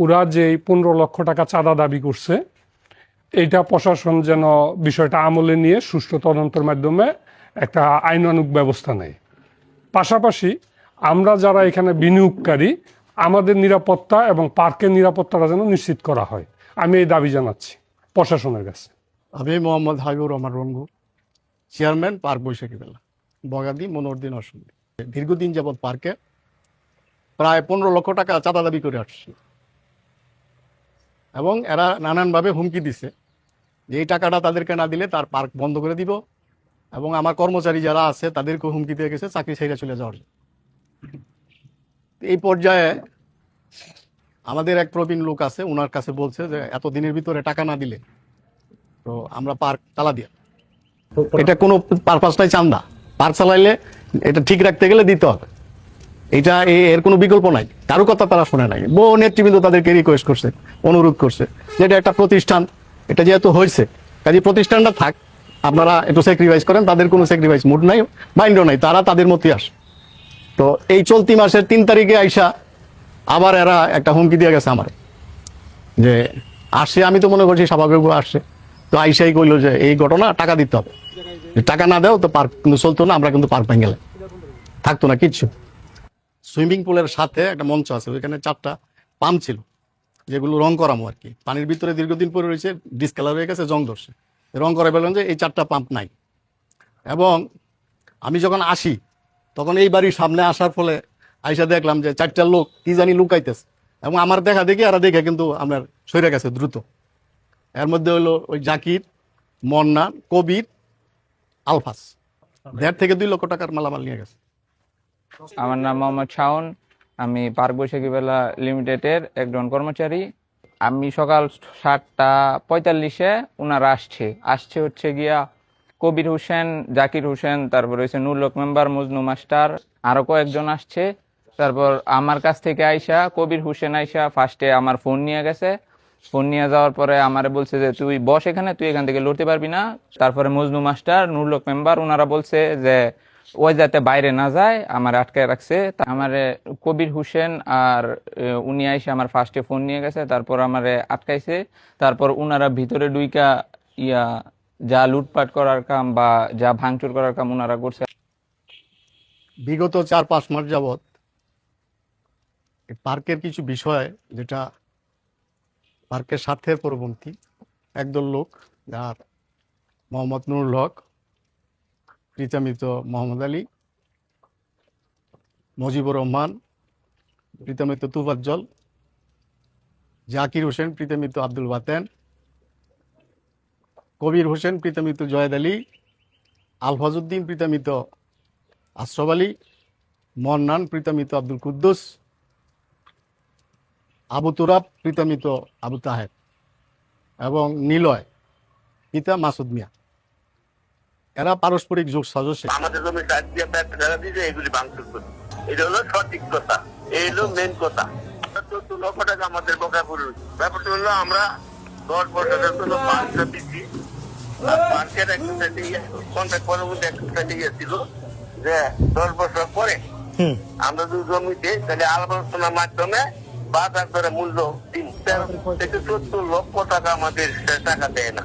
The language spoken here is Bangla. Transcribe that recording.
ওরা যে 15 লক্ষ টাকা চাঁদা দাবি করছে, এইটা প্রশাসন যেন বিষয়টা আমলে নিয়ে সুষ্ঠু তদন্তের মাধ্যমে একটা আইনানুগ ব্যবস্থা নেয়। পাশাপাশি আমরা যারা এখানে বিনিয়োগকারী, আমাদের নিরাপত্তা এবং পার্কের নিরাপত্তাটা যেন নিশ্চিত করা হয়, আমি এই দাবি জানাচ্ছি প্রশাসনের কাছে। আমি মোহাম্মদ হাবিবুর রহমান রঙ্গু, চেয়ারম্যান পার্ক বৈশাখী মেলা, বগাদি মনোরদিন অসুবিধা। দীর্ঘদিন যাবৎ পার্কে প্রায় 15 লক্ষ টাকা চাঁদা দাবি করে আসছে এবং এরা নানানভাবে হুমকি দিছে যে এই টাকাটা তাদেরকে না দিলে তার পার্ক বন্ধ করে দিব, এবং আমার কর্মচারী যারা আছে তাদেরকে হুমকি দিয়ে গেছে চাকরি ছেড়ে চলে যাওয়ার জন্য। এই পর্যায়ে আমাদের এক প্রবীণ লোক আছে, ওনার কাছে বলছে যে এত দিনের ভিতরে টাকা না দিলে তো আমরা পার্ক তালা দিয়ে, এটা কোনো পারপাস নাই, চান্দা পার্ক চালাইলে এটা ঠিক রাখতে গেলে দিতে হবে, এটা এর কোনো বিকল্প নাই। কারো কথা তারা শোনে নাই। বহু নেতৃবৃন্দ তাদেরকে রিকোয়েস্ট করছে, অনুরোধ করছে যে এটা একটা প্রতিষ্ঠান, এটা যেহেতু হয়েছে কাজে প্রতিষ্ঠানটা থাক, আপনারা একটু স্যাক্রিফাইস করেন। তাদের কোনো স্যাক্রিফাইস মুড নাই, মাইন্ডও নাই, তারা তাদের মতোই আসে। তো এই চলতি মাসের 3 তারিখে আইসা আবার এরা একটা হুমকি দিয়ে গেছে আমার, যে আসছে, আমি তো মনে করছি স্বাভাবিক আসছে, তো আইসাই কইলো যে এই ঘটনা, টাকা দিতে হবে, টাকা না দেও তো পার্ক কিন্তু চলতো না, আমরা কিন্তু পার্ক ভেঙে গেলে থাকতো না কিচ্ছু। সুইমিং পুলের সাথে একটা মঞ্চ আছে, ওইখানে 4টা পাম্প ছিল যেগুলো রং করামো আর কি, পানির ভিতরে দীর্ঘদিন পরে রয়েছে, ডিসকালার হয়ে গেছে, জং ধরছে, রং করে বললেন যে এই 4টা পাম্প নাই। এবং আমি যখন আসি তখন এই বাড়ির সামনে আসার ফলে আইসা দেখলাম যে 4টা লোক কি জানি লুকাইতেছে, এবং আমার দেখা দেখি এরা দেখে কিন্তু আপনার সরে গেছে দ্রুত। এর মধ্যে হলো ওই জাকির, মন্নান, কবির, আলফাস 1.5 থেকে 2 লক্ষ টাকার মালামাল নিয়ে গেছে। আমার নাম মোহাম্মদ শাওন, আমি পার্ক বৈশাখী মেলা লিমিটেডের একজন কর্মচারী। আমি সকাল 7:45-এ ওনারা আসছে হচ্ছে গিয়া কবির হোসেন, জাকির হোসেন, তারপর হচ্ছে নুরুল মেম্বার, মজনু মাস্টার, আরো কয়েকজন আসছে। তারপর আমার কাছ থেকে আইসা কবির হোসেন আইসা ফার্স্টে আমার ফোন নিয়ে গেছে। ফোন নিয়ে যাওয়ার পরে আমারে বলছে যে তুই বস এখানে, তুই এখান থেকে লড়তে পারবি না। তারপরে মজনু মাস্টার, নুরুল মেম্বার, ওনারা বলছে যে ওই যাতে বাইরে না যায়, আমার আটকায় রাখছে। আমারে কবির হোসেন আর উনি আইসে আমার ফার্স্টে ফোন নিয়ে গেছে, তারপর আমারে আটকাইছে। তারপর উনারা ভিতরে ডুইকা যা লুটপাট করার কাম বা যা ভাঙচুর করার কাম উনারা করছে। বিগত 4-5 মাস যাবৎ পার্কের কিছু বিষয়, যেটা পার্কের স্বার্থের পরবর্তী একদল লোক, যার মোহাম্মদ নুরুল হক, প্রীতামিত মোহাম্মদ আলী, মজিবুর রহমান, প্রীতামিত তুফাজ্জল, জাকির হোসেন, প্রীতামিত আব্দুল বাতেন, কবির হোসেন, প্রীতামিত জয়েদ আলী, আলফাজউদ্দিন, প্রীতামিত আশরাফ আলী, মন্নান, প্রীতামিত আব্দুল কুদ্দুস, আবু তুরাব, প্রীতামিত আবু তাহের, এবং নিলয়, পিতা মাসুদ মিয়া। এরা পারস্পরিক যোগ সদস্য। আমাদের জমি সাইড দিয়ে যারা দিয়েছে এগুলি ভাঙচুর করছে, এটা হলো সঠিক কথা, এই হলো মেন কথা। 14 লক্ষ টাকা আমাদের বকেয়া পড়ে রয়েছে। ব্যাপারটা হলো আমরা 10 বছরের জন্য পার্কটা দিচ্ছি, আর পার্কের একটা কন্ট্রাক্ট পরবর্তী একটা স্ট্র্যাটেজি ছিল যে 10 বছর পরে আমরা যদি জমিতে তাহলে আলোচনার মাধ্যমে বাজার দরে মূল্য 13 থেকে 14 লক্ষ টাকা আমাদের টাকা দেয় না।